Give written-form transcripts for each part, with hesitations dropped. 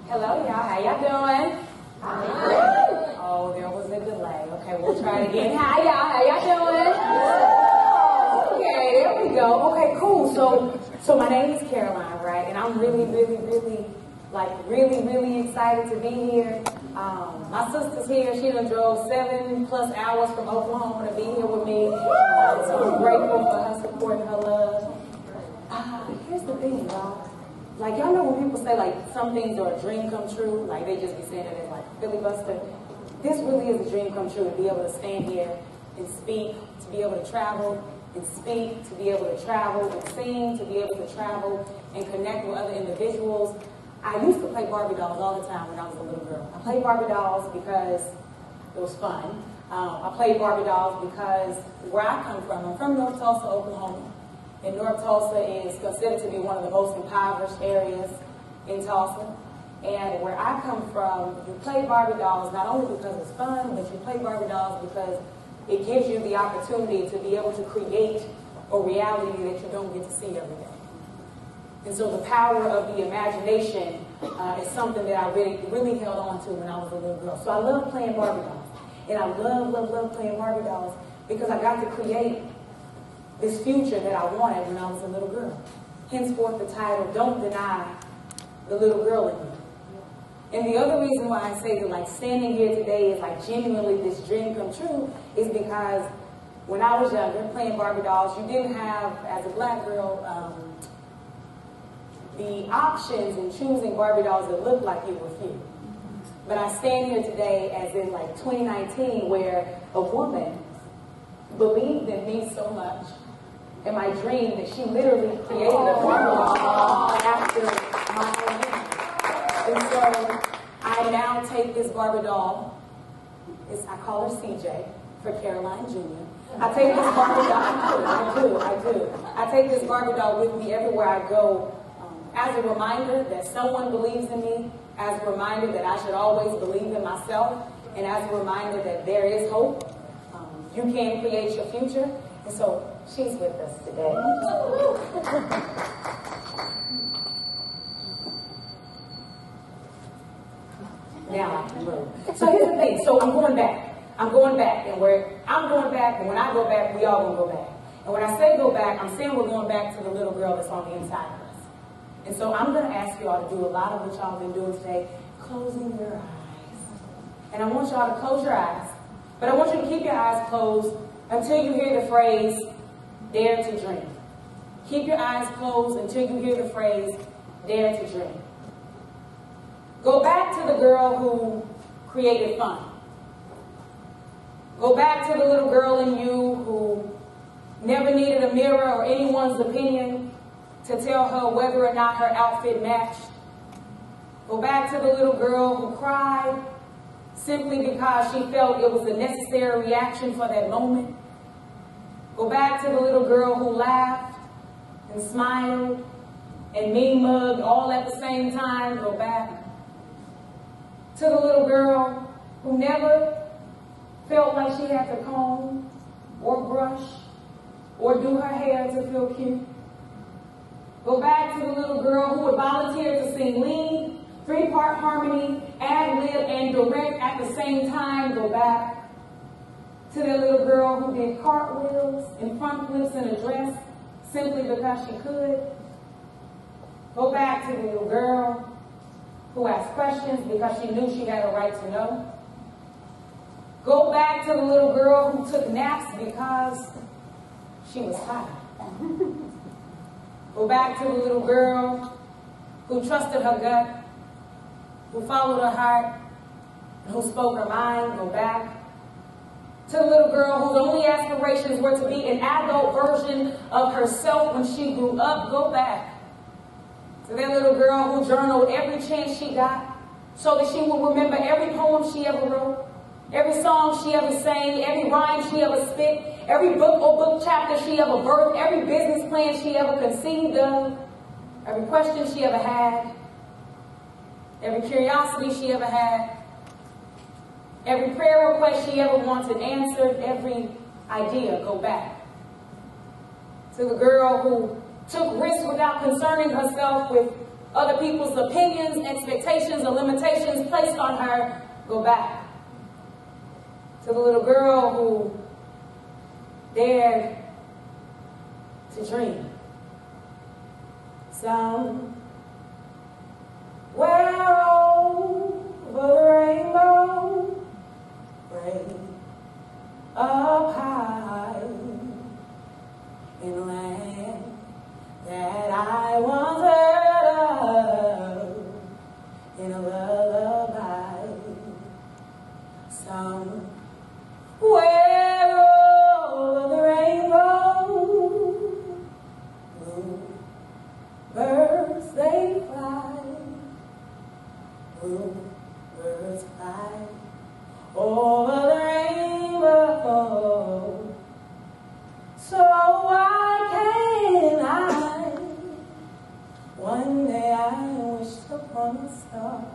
Hello, y'all. How y'all doing? Hi. Oh, there was a delay. Okay, we'll try it again. Hi, y'all. How y'all doing? Okay, there we go. Okay, cool. So my name is Caroline, right? And I'm really excited to be here. My sister's here. She done drove 7+ hours from Oklahoma to be here with me. So I'm grateful for her support and her love. Here's the thing, y'all. Like, y'all know when people say, like, some things are a dream come true, like, they just be saying it as, like, filibuster. This really is a dream come true, to be able to stand here and speak, to be able to travel and speak, to be able to travel and sing, to be able to travel and connect with other individuals. I used to play Barbie dolls all the time when I was a little girl. I played Barbie dolls because it was fun. I played Barbie dolls because where I come from, I'm from North Tulsa, Oklahoma. And North Tulsa is considered to be one of the most impoverished areas in Tulsa. And where I come from, you play Barbie dolls not only because it's fun, but you play Barbie dolls because it gives you the opportunity to be able to create a reality that you don't get to see every day. And so the power of the imagination is something that I really held on to when I was a little girl. So I love playing Barbie dolls. And I love playing Barbie dolls because I got to create this future that I wanted when I was a little girl. Henceforth the title, Don't Deny the Little Girl in You. And the other reason why I say that, like, standing here today is like genuinely this dream come true is because when I was younger, playing Barbie dolls, you didn't have, as a black girl, the options in choosing Barbie dolls that looked like you were few. But I stand here today as in like 2019 where a woman believed in me so much in my dream that she literally created a Barbie doll after my own name. And so I now take this Barbie doll, I call her CJ for Caroline Jr. I take this Barbie doll, I do. I take this Barbie doll with me everywhere I go as a reminder that someone believes in me, as a reminder that I should always believe in myself, and as a reminder that there is hope. You can create your future. And so she's with us today. Now I can move. So here's the thing. So I'm going back. And when I go back, we all gonna go back. And when I say go back, I'm saying we're going back to the little girl that's on the inside of us. And so I'm gonna ask you all to do a lot of what y'all been doing today, closing your eyes. And I want y'all to close your eyes. But I want you to keep your eyes closed until you hear the phrase, dare to dream. Keep your eyes closed until you hear the phrase, dare to dream. Go back to the girl who created fun. Go back to the little girl in you who never needed a mirror or anyone's opinion to tell her whether or not her outfit matched. Go back to the little girl who cried simply because she felt it was a necessary reaction for that moment. Go back to the little girl who laughed and smiled and mean-mugged all at the same time. Go back to the little girl who never felt like she had to comb or brush or do her hair to feel cute. Go back to the little girl who would volunteer to sing lead, 3-part harmony, ad-lib, and direct at the same time. Go back to that little girl who did cartwheels and front flips in a dress simply because she could. Go back to the little girl who asked questions because she knew she had a right to know. Go back to the little girl who took naps because she was tired. Go back to the little girl who trusted her gut, who followed her heart, and who spoke her mind. Go back to the little girl whose only aspirations were to be an adult version of herself when she grew up. Go back to that little girl who journaled every chance she got so that she would remember every poem she ever wrote, every song she ever sang, every rhyme she ever spit, every book or book chapter she ever birthed, every business plan she ever conceived of, every question she ever had, every curiosity she ever had, every prayer request she ever wanted answered, every idea. Go back to the girl who took risks without concerning herself with other people's opinions, expectations, or limitations placed on her, go back to the little girl who dared to dream. Somewhere over the rainbow, way up high in a land that I once heard of in a lullaby. Somewhere over the rainbow, blue birds they fly, blue birds fly over the rainbow. So why can't I? One day I wished upon a star,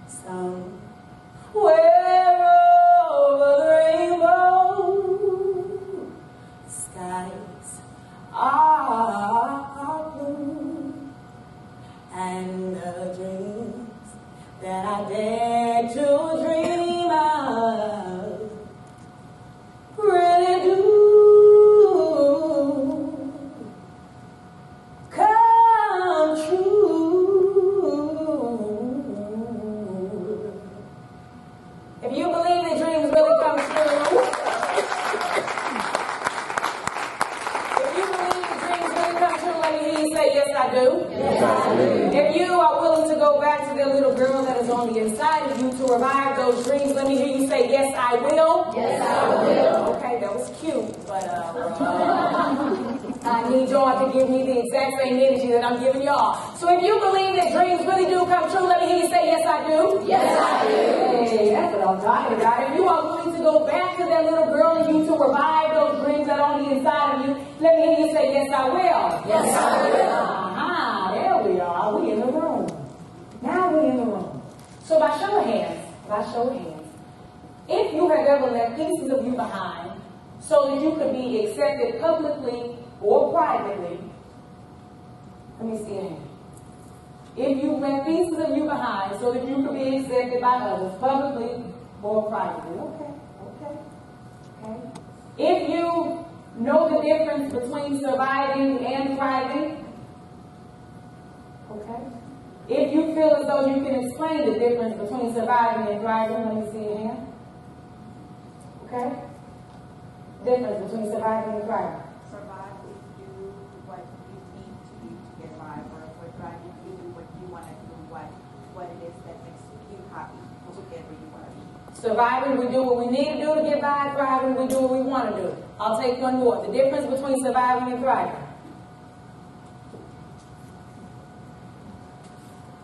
somewhere over the rainbow. Skies are blue, and the dreams that I dared to dream of really do come true. If you believe that dreams really come true, if you believe that dreams really come true, let me hear you say, yes, I do. Yes, I do. If you are willing to go back to the little girl that is on the inside of you to revive those dreams, let me hear you say, yes, I will. Yes, I will. Okay, that was cute, but I need y'all to give me the exact same energy that I'm giving y'all. So if you believe that dreams really do come true, let me hear you say, yes, I do. Yes, I do. Hey, that's what I'm talking about. If you are willing to go back to that little girl in you to revive those dreams that are on the inside of you, let me hear you say, yes, I will. Yes, I will. There we are. We in the room. Now we in the room. So by show of hands, if you have ever left pieces of you behind so that you could be accepted publicly or privately, let me see your hand. If you left pieces of you behind so that you could be accepted by others publicly or privately, okay. If you know the difference between surviving and thriving, okay. If you feel as though you can explain the difference between surviving and thriving, let me see your hand. Okay? Difference between surviving and thriving. Survive is do what you need to do to get by, or for thriving, you do what you want to do, what it is that makes you happy, whatever you want to be. Surviving, we do what we need to do to get by. Thriving, we do what we want to do. I'll take one more. The difference between surviving and thriving.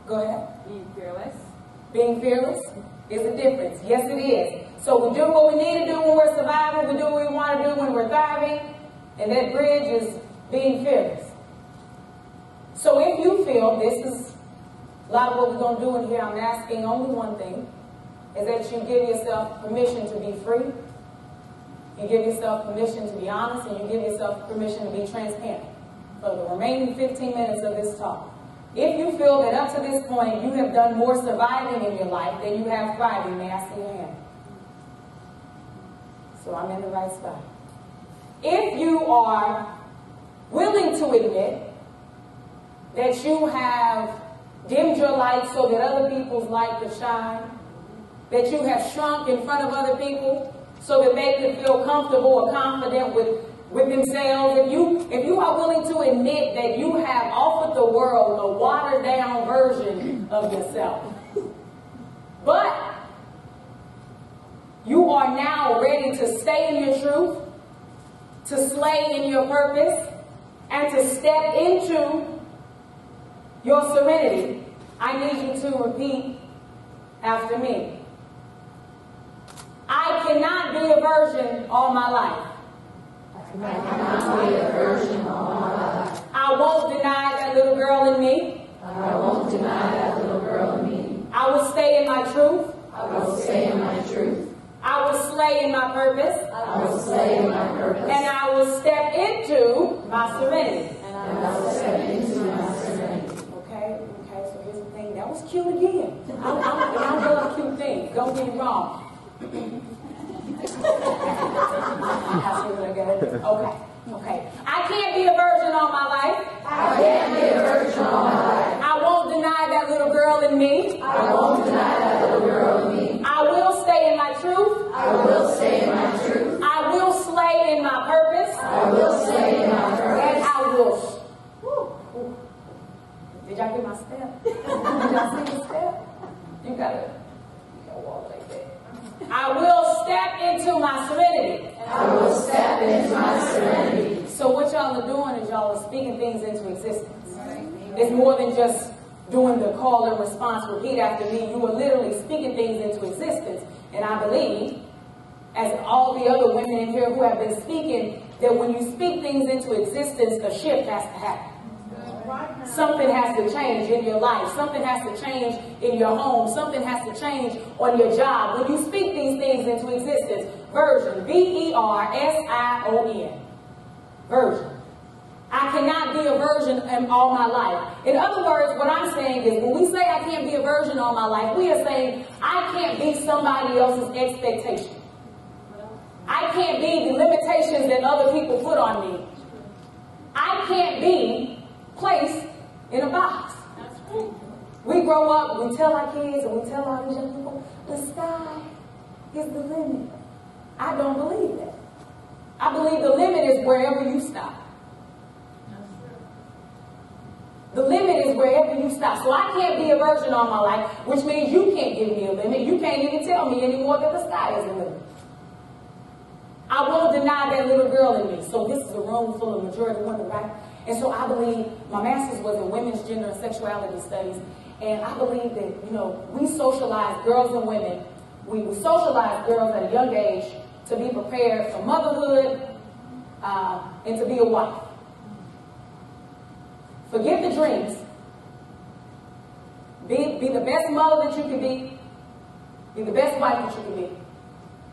Go ahead. Being fearless. Being fearless is a difference. Yes, it is. So we do what we need to do when we're surviving. We do what we want to do when we're thriving. And that bridge is being fearless. So if you feel, this is a lot of what we're going to do in here, I'm asking only one thing, is that you give yourself permission to be free. You give yourself permission to be honest, and you give yourself permission to be transparent for the remaining 15 minutes of this talk. If you feel that up to this point you have done more surviving in your life than you have thriving, may I see your hand? So I'm in the right spot. If you are willing to admit that you have dimmed your light so that other people's light could shine, that you have shrunk in front of other people so that they could feel comfortable or confident with themselves, if you are willing to admit that you have offered the world a watered down version of yourself, but you are now ready to stay in your truth, to slay in your purpose, and to step into your serenity, I need you to repeat after me. I cannot be a virgin all my life. I cannot be a virgin all my life. I won't deny that little girl in me. I won't deny that little girl in me. I will stay in my truth. I will stay in my truth. I will slay in my purpose. I will slay in my purpose. And I will step into my serenity. And I will step into my serenity. Okay? get it wrong. Okay. I can't be a virgin all my life. I can't be a virgin all my life. I won't deny that little girl in me. I won't deny that little girl in me. I will stay in my truth. I will stay in my truth. I will slay in my purpose. I will stay in my purpose. And I will. Did y'all get my step? Did y'all see the step? You gotta walk like that. I will step into my serenity. I will step into my serenity. So what y'all are doing is y'all are speaking things into existence. It's more than just doing the call and response, repeat after me. You are literally speaking things into existence. And I believe, as all the other women in here who have been speaking, that when you speak things into existence, a shift has to happen. Something has to change in your life. Something has to change in your home. Something has to change on your job. When you speak these things into existence, version, V-E-R-S-I-O-N. Version. I cannot be a virgin in all my life. In other words, what I'm saying is when we say I can't be a virgin all my life, we are saying I can't be somebody else's expectation. I can't be the limitations that other people put on me. I can't be placed in a box. We grow up, we tell our kids and we tell all these young people, the sky is the limit. I don't believe that. I believe the limit is wherever you stop. The limit is wherever you stop. So I can't be a virgin all my life, which means you can't give me a limit. You can't even tell me anymore that the sky is the limit. I won't deny that little girl in me. So this is a room full of majority women, right? And so I believe, my master's was in women's gender and sexuality studies, and I believe that, we socialize girls and women. We socialize girls at a young age to be prepared for motherhood and to be a wife. Forget the dreams. Be the best mother that you can be. Be the best wife that you can be.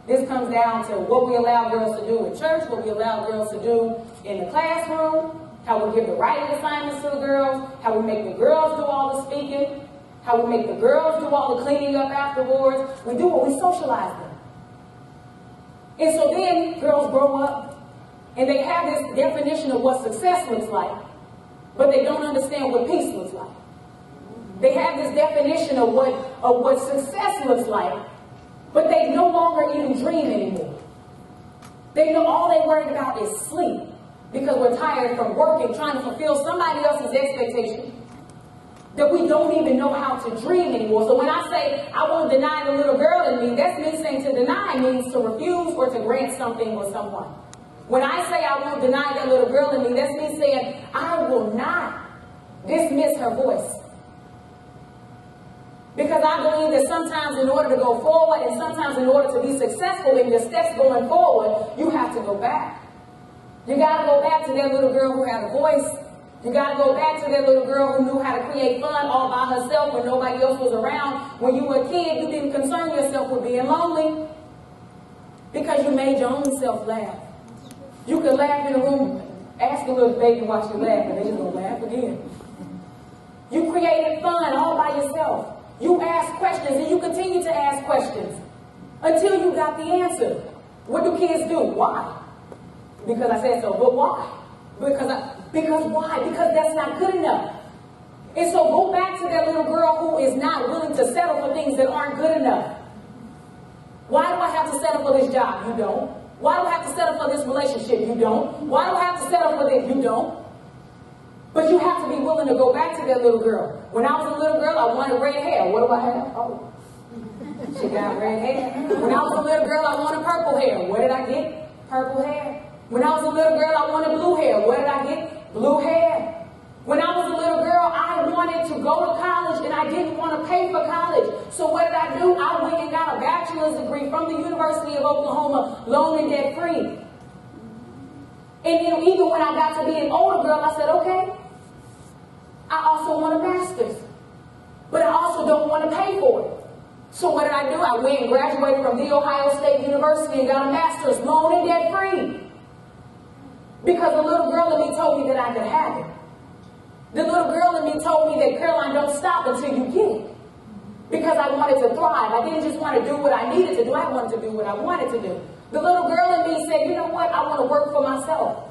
This comes down to what we allow girls to do in church, what we allow girls to do in the classroom, how we give the writing assignments to the girls, how we make the girls do all the speaking, how we make the girls do all the cleaning up afterwards. We do what we socialize them. And so then girls grow up and they have this definition of what success looks like, but they don't understand what peace looks like. They have this definition of what success looks like, but they no longer even dream anymore. They know all they worried about is sleep because we're tired from working, trying to fulfill somebody else's expectation, that we don't even know how to dream anymore. So when I say I won't deny the little girl in me, that's me saying to deny means to refuse or to grant something or someone. When I say I won't deny that little girl in me, that's me saying I will not dismiss her voice. Because I believe that sometimes in order to go forward and sometimes in order to be successful in your steps going forward, you have to go back. You got to go back to that little girl who had a voice. You got to go back to that little girl who knew how to create fun all by herself when nobody else was around. When you were a kid, you didn't concern yourself with being lonely because you made your own self laugh. You could laugh in a room, ask a little baby to watch you laugh, and they just gonna laugh again. You created fun all by yourself. You asked questions and you continue to ask questions until you got the answer. What do kids do? Why? Because I said so. But why? Because why? Because that's not good enough. And so go back to that little girl who is not willing to settle for things that aren't good enough. Why do I have to settle for this job? You don't. Why do I have to settle for this relationship? You don't. Why do I have to settle for this? You don't. But you have to be willing to go back to that little girl. When I was a little girl, I wanted red hair. What do I have? Oh, she got red hair. When I was a little girl, I wanted purple hair. What did I get? Purple hair. When I was a little girl, I wanted blue hair. What did I get? Blue hair. When I was a little girl, I wanted to go to college and I didn't want to pay for college. So what did I do? I went and got a bachelor's degree from the University of Oklahoma, loan and debt free. And even when I got to be an older girl, I said, okay, I also want a master's, but I also don't want to pay for it. So what did I do? I went and graduated from The Ohio State University and got a master's, loan and debt free. Because the little girl in me told me that I could have it. The little girl in me told me that, Caroline, don't stop until you get it. because I wanted to thrive. I didn't just want to do what I needed to do. I wanted to do what I wanted to do. The little girl in me said, you know what? I want to work for myself.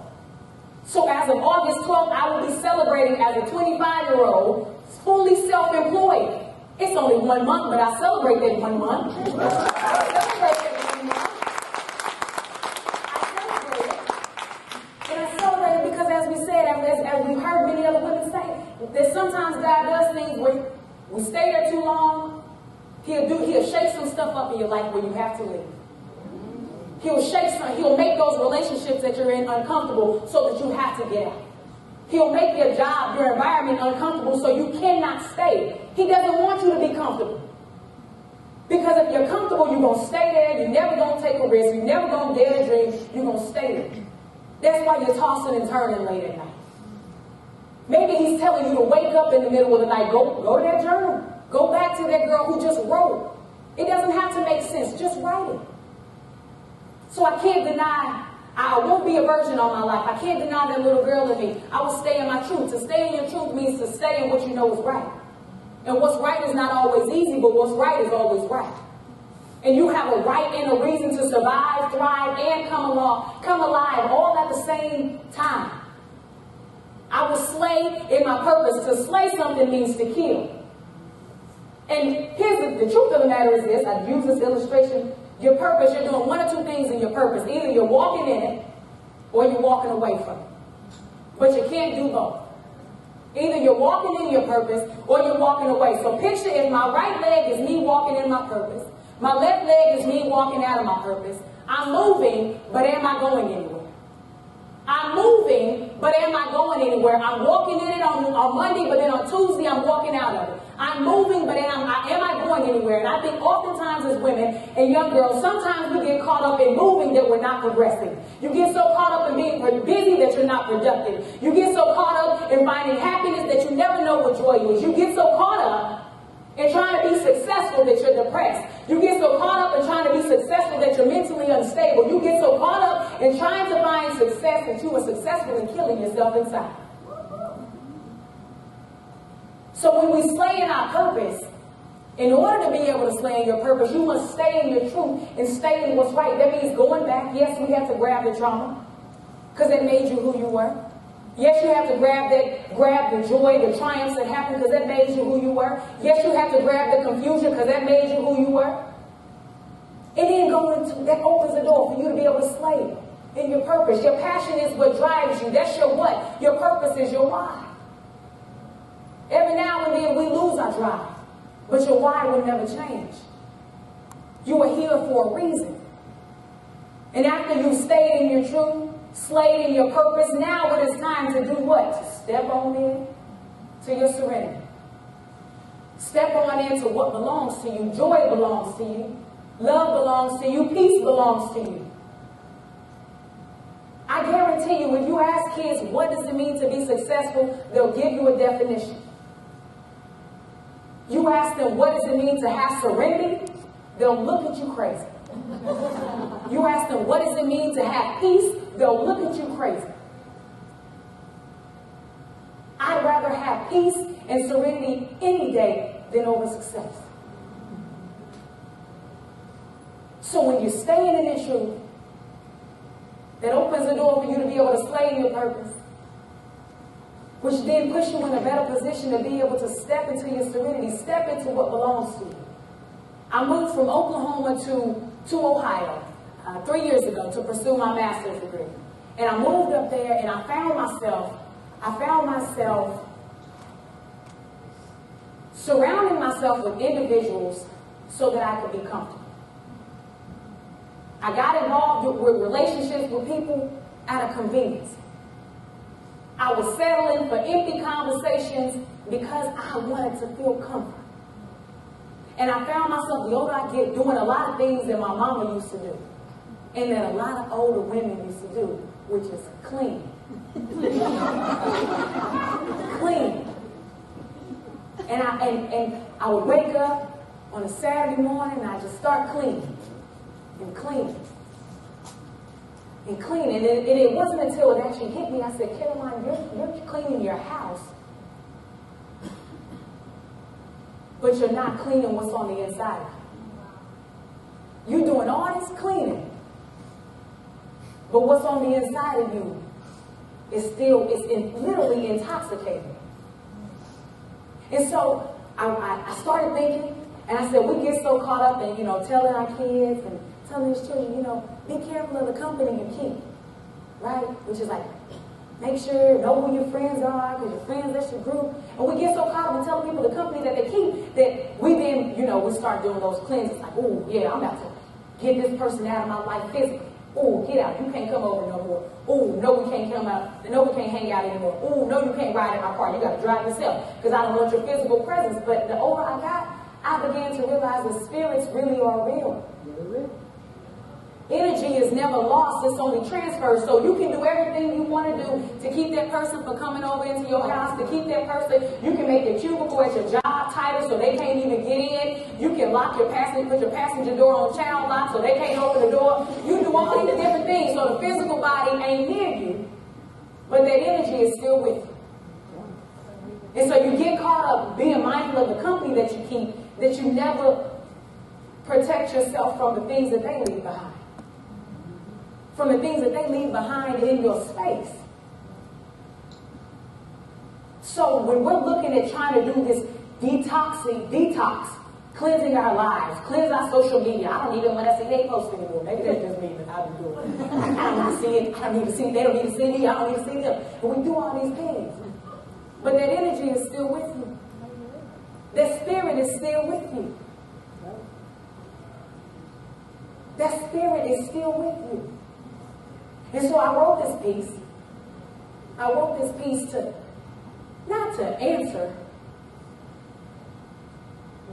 So as of August 12th, I will be celebrating as a 25-year-old, fully self-employed. It's only 1 month, but I celebrate that 1 month. I celebrate that 1 month. I celebrate it. And I celebrate it because, as we said, as we've heard many other women say, that sometimes God does things where we stay there too long. He'll shake some stuff up in your life where you have to leave. He'll make those relationships that you're in uncomfortable so that you have to get out. He'll make your job, your environment uncomfortable so you cannot stay. He doesn't want you to be comfortable. Because if you're comfortable, you're going to stay there. You're never going to take a risk. You're never going to dare to dream. You're going to stay there. That's why you're tossing and turning late at night. Maybe he's telling you to wake up in the middle of the night. Go to that journal. Go back to that girl who just wrote. It doesn't have to make sense. Just write it. So I can't deny, I won't be a virgin all my life. I can't deny that little girl in me. I will stay in my truth. To stay in your truth means to stay in what you know is right. And what's right is not always easy, but what's right is always right. And you have a right and a reason to survive, thrive, and come alive all at the same time. I will slay in my purpose. To slay something means to kill. And here's the truth of the matter is this. I use this illustration. Your purpose, you're doing one or two things in your purpose. Either you're walking in it or you're walking away from it. But you can't do both. Either you're walking in your purpose or you're walking away. So picture if my right leg is me walking in my purpose. My left leg is me walking out of my purpose. I'm moving, but am I going anywhere? I'm moving, but am I going anywhere? I'm walking in it on Monday, but then on Tuesday I'm walking out of it. I'm moving, but am I going anywhere? And I think oftentimes as women and young girls, sometimes we get caught up in moving that we're not progressing. You get so caught up in being busy that you're not productive. You get so caught up in finding happiness that you never know what joy is. You get so caught up in trying to be successful that you're depressed. You get so caught up in trying to be successful that you're mentally unstable. You get so caught up in trying to find success that you are successful in killing yourself inside. So when we slay in our purpose, in order to be able to slay in your purpose, you must stay in your truth and stay in what's right. That means going back. Yes, we have to grab the trauma because it made you who you were. Yes, you have to grab the joy, the triumphs that happened because that made you who you were. Yes, you have to grab the confusion because that made you who you were. And then that opens the door for you to be able to slay in your purpose. Your passion is what drives you. That's your what? Your purpose is your why. Every now and then we lose our drive, but your why will never change. You are here for a reason. And after you stayed in your truth, slayed in your purpose, now it is time to do what? To step on in to your serenity. Step on into what belongs to you. Joy belongs to you. Love belongs to you. Peace belongs to you. I guarantee you, when you ask kids, what does it mean to be successful, they'll give you a definition. You ask them, what does it mean to have serenity? They'll look at you crazy. You ask them, what does it mean to have peace? They'll look at you crazy. I'd rather have peace and serenity any day than over success. So when you're staying in the truth, that opens the door for you to be able to slay in your purpose, which then puts you in a better position to be able to step into your serenity, step into what belongs to you. I moved from Oklahoma to Ohio 3 years ago to pursue my master's degree. And I moved up there and I found myself surrounding myself with individuals so that I could be comfortable. I got involved with relationships with people out of convenience. I was settling for empty conversations because I wanted to feel comfort. And I found myself, the older I get, doing a lot of things that my mama used to do. And that a lot of older women used to do, which is clean. Clean. And I would wake up on a Saturday morning and I just start cleaning. And cleaning. And cleaning. And it wasn't until it actually hit me, I said, Caroline, you're cleaning your house. But but you're not cleaning what's on the inside. You're doing all this cleaning, but what's on the inside of you is still, literally intoxicating. And so I started thinking, and I said, we get so caught up in, telling our kids and telling these children, be careful of the company you keep, right? Which is like, make sure, know who your friends are, because your friends, that's your group. And we get so caught up in telling people the company that they keep that we then, we start doing those cleanses like, oh, yeah, I'm about to get this person out of my life physically. Oh, get out. You can't come over no more. Oh, no, we can't come out. No, we can't hang out anymore. Oh, no, you can't ride in my car. You got to drive yourself because I don't want your physical presence. But the older I got, I began to realize the spirits really are real. Energy is never lost, it's only transferred. So you can do everything you want to do to keep that person from coming over into your house, to keep that person, you can make your cubicle at your job tighter so they can't even get in. You can lock your put your passenger door on child lock so they can't open the door. You do all these different things so the physical body ain't near you, but that energy is still with you. And so you get caught up being mindful of the company that you keep, that you never protect yourself from the things that they leave behind. From the things that they leave behind in your space. So when we're looking at trying to do this detox, cleansing our lives, cleanse our social media. I don't even want to see they post anymore. Maybe that's just me, but I've been doing it. I don't need to see it. I don't need to see it. They don't need to see me. I don't need to see them. And we do all these things. But that energy is still with you. That spirit is still with you. That spirit is still with you. And so I wrote this piece. I wrote this piece to, not to answer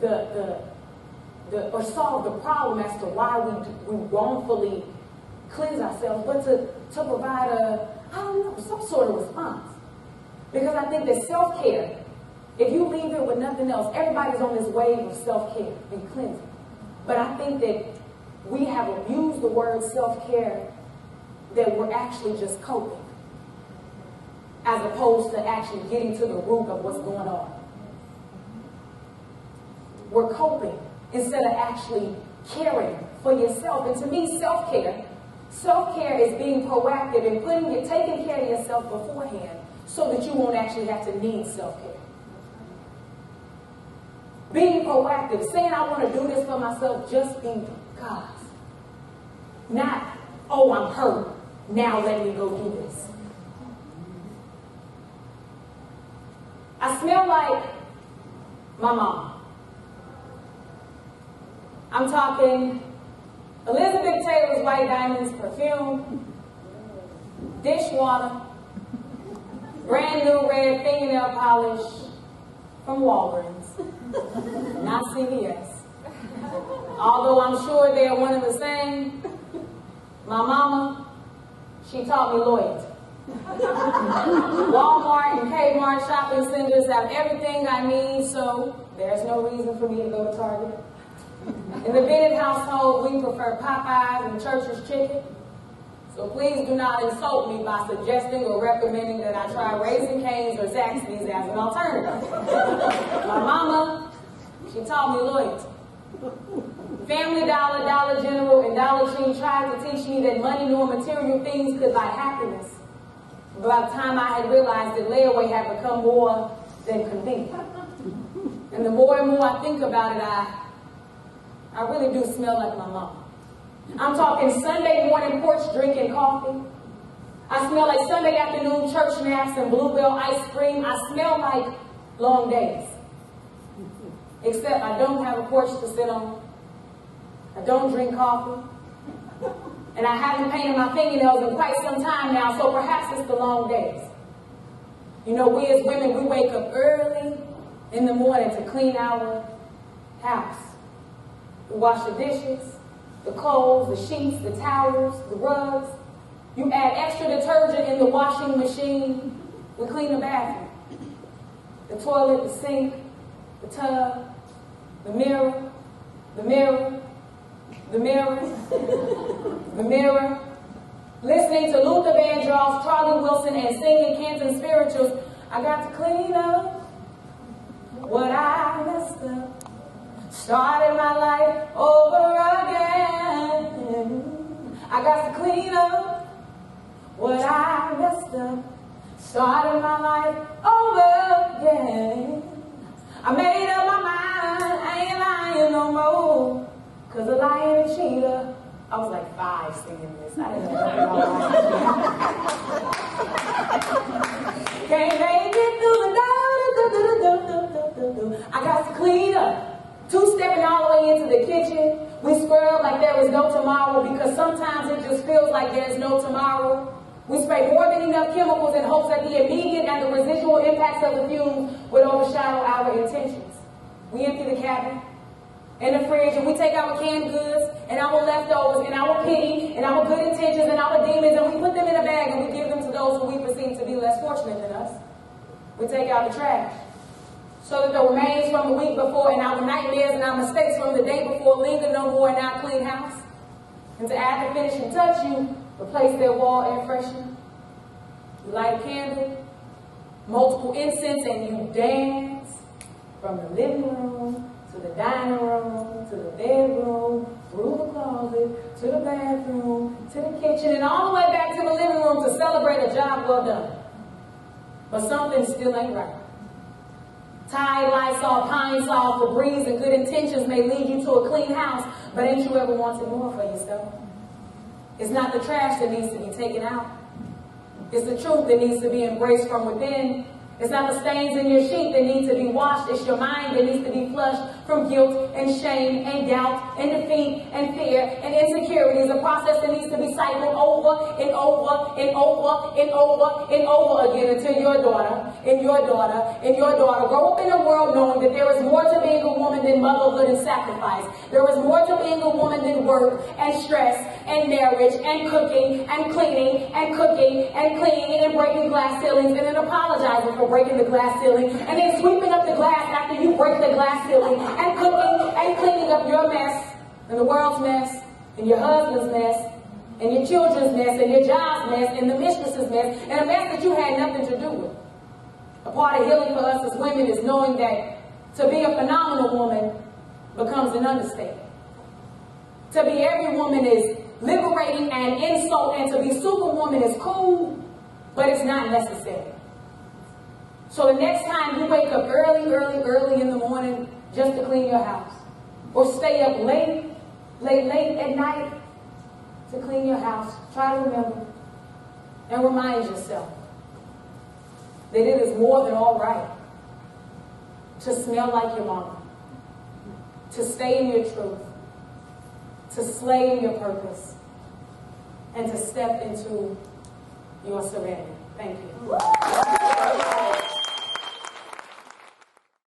or solve the problem as to why we wrongfully cleanse ourselves, but to provide some sort of response. Because I think that self-care, if you leave it with nothing else, everybody's on this wave of self-care and cleansing. But I think that we have abused the word self-care, that we're actually just coping, as opposed to actually getting to the root of what's going on. We're coping instead of actually caring for yourself. And to me, self-care is being proactive and taking care of yourself beforehand so that you won't actually have to need self-care. Being proactive, saying I want to do this for myself just because. Not, oh, I'm hurt. Now let me go do this. I smell like my mom. I'm talking Elizabeth Taylor's White Diamonds perfume, dishwater, brand new red fingernail polish from Walgreens, not CVS. Although I'm sure they're one and the same, my mama, she taught me loyalty. Walmart and Kmart shopping centers have everything I need, so there's no reason for me to go to Target. In the Bennett household, we prefer Popeyes and Church's chicken. So please do not insult me by suggesting or recommending that I try Raising Cane's or Zaxby's as an alternative. My mama, she taught me loyalty. Family Dollar, Dollar General, and Dollar Tree tried to teach me that money nor material things could buy happiness. But by the time I had realized that layaway had become more than convenient. And the more and more I think about it, I really do smell like my mom. I'm talking Sunday morning porch drinking coffee. I smell like Sunday afternoon church naps and Bluebell ice cream. I smell like long days. Except I don't have a porch to sit on. I don't drink coffee. And I haven't painted my fingernails in quite some time now, so perhaps it's the long days. We as women, we wake up early in the morning to clean our house. We wash the dishes, the clothes, the sheets, the towels, the rugs. You add extra detergent in the washing machine. We clean the bathroom, the toilet, the sink, the tub, the mirror, the mirror, the mirror, the mirror. Listening to Luther Vandross, Charlie Wilson, and singing Canton spirituals. I got to clean up what I messed up. Started my life over again. I got to clean up what I messed up. Started my life over again. I made up my mind, I ain't lying no more. Cause a lion and cheetah. I was like 5 singing this. I didn't know. Can't make it through the door. I got to clean up. 2-stepping all the way into the kitchen. We square up like there is no tomorrow because sometimes it just feels like there's no tomorrow. We spray more than enough chemicals in hopes that the immediate and the residual impacts of the fumes would overshadow our intentions. We empty the cabinet and the fridge and we take our canned goods and our leftovers and our pity and our good intentions and our demons and we put them in a bag and we give them to those who we perceive to be less fortunate than us. We take out the trash so that the remains from the week before and our nightmares and our mistakes from the day before linger no more in our clean house. And to add the finishing touch, you replace their wall air freshener. You light a candle, multiple incense, and you dance from the living room to the dining room to the bedroom, through the closet, to the bathroom, to the kitchen, and all the way back to the living room to celebrate a job well done. But something still ain't right. Tide, Lysol, Pine Sol, Febreze, and good intentions may lead you to a clean house, but ain't you ever wanted more for yourself? It's not the trash that needs to be taken out. It's the truth that needs to be embraced from within. It's not the stains in your sheet that need to be washed. It's your mind that needs to be flushed from guilt and shame and doubt and defeat and fear and insecurity. It's a process that needs to be cycled over and over and over and over and over again until your daughter and your daughter and your daughter grow up in a world knowing that there is more to being a woman than motherhood and sacrifice. There is more to being a woman than work and stress and marriage and cooking and cleaning and cooking and cleaning and breaking glass ceilings and then apologizing for breaking the glass ceiling and then sweeping up the glass after you break the glass ceiling and cooking and cleaning up your mess and the world's mess and your husband's mess and your children's mess and your job's mess and the mistress's mess and a mess that you had nothing to do with. A part of healing for us as women is knowing that to be a phenomenal woman becomes an understatement. To be every woman is liberating and insult, and to be superwoman is cool, but it's not necessary. So the next time you wake up early in the morning just to clean your house, or stay up late at night to clean your house, try to remember and remind yourself that it is more than all right to smell like your mama, to stay in your truth, to slay in your purpose, and to step into your serenity. Thank you.